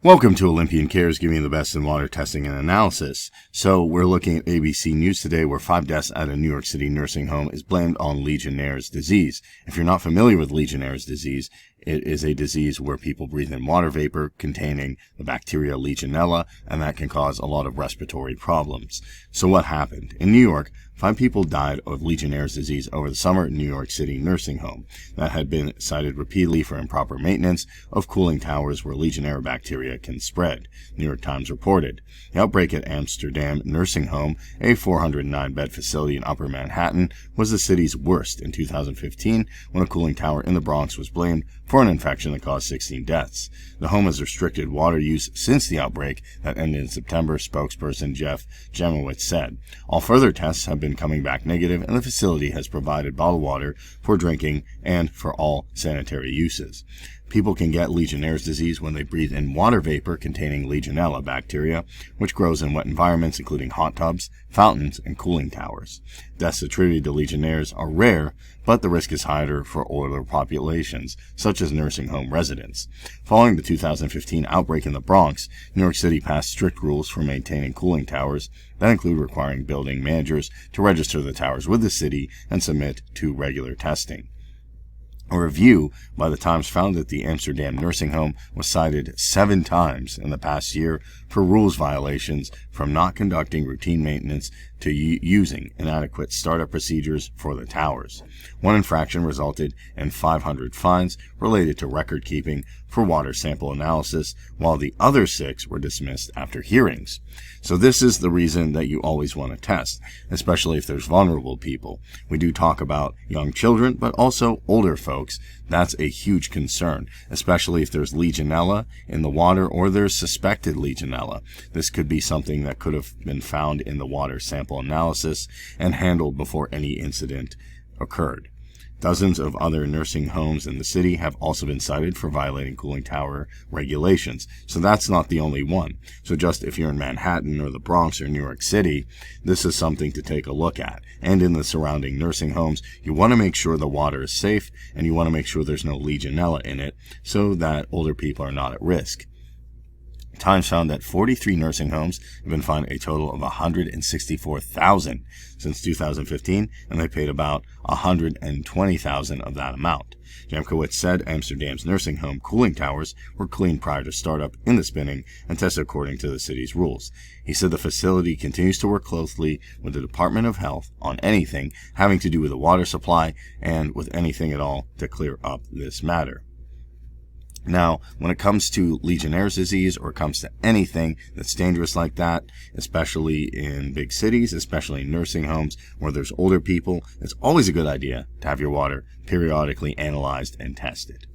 Welcome to Olympian Cares, giving you the best in water testing and analysis. So we're looking at ABC News today, where 5 deaths at a New York City nursing home is blamed on Legionnaire's disease. If you're not familiar with Legionnaire's disease, it is a disease where people breathe in water vapor containing the bacteria Legionella, and that can cause a lot of respiratory problems. So what happened? In New York, 5 people died of Legionnaire's disease over the summer at New York City nursing home that had been cited repeatedly for improper maintenance of cooling towers where Legionnaire bacteria can spread, New York Times reported. The outbreak at Amsterdam Nursing Home, a 409-bed facility in Upper Manhattan, was the city's worst in 2015 when a cooling tower in the Bronx was blamed for an infection that caused 16 deaths. The home has restricted water use since the outbreak that ended in September, spokesperson Jeff Jamowitz said. All further tests have been coming back negative, and the facility has provided bottled water for drinking and for all sanitary uses. People can get Legionnaire's disease when they breathe in water vapor containing Legionella bacteria, which grows in wet environments including hot tubs, fountains, and cooling towers. Deaths attributed to Legionnaires are rare, but the risk is higher for older populations, such as nursing home residents. Following the 2015 outbreak in the Bronx, New York City passed strict rules for maintaining cooling towers that include requiring building managers to register the towers with the city and submit to regular testing. A review by the Times found that the Amsterdam nursing home was cited 7 times in the past year for rules violations, from not conducting routine maintenance to using inadequate startup procedures for the towers. One infraction resulted in 500 fines related to record keeping for water sample analysis, while the other 6 were dismissed after hearings. So this is the reason that you always want to test, especially if there's vulnerable people. We do talk about young children, but also older folks. That's a huge concern, especially if there's Legionella in the water or there's suspected Legionella. This could be something that could have been found in the water sample analysis and handled before any incident occurred. Dozens of other nursing homes in the city have also been cited for violating cooling tower regulations, so that's not the only one. So just if you're in Manhattan or the Bronx or New York City, this is something to take a look at. And in the surrounding nursing homes, you want to make sure the water is safe, and you want to make sure there's no Legionella in it so that older people are not at risk. Times found that 43 nursing homes have been fined a total of $164,000 since 2015, and they paid about $120,000 of that amount. Jamowitz said Amsterdam's nursing home cooling towers were cleaned prior to startup in the spinning and tested according to the city's rules. He said the facility continues to work closely with the Department of Health on anything having to do with the water supply and with anything at all to clear up this matter. Now, when it comes to Legionnaire's disease, or it comes to anything that's dangerous like that, especially in big cities, especially in nursing homes where there's older people, it's always a good idea to have your water periodically analyzed and tested.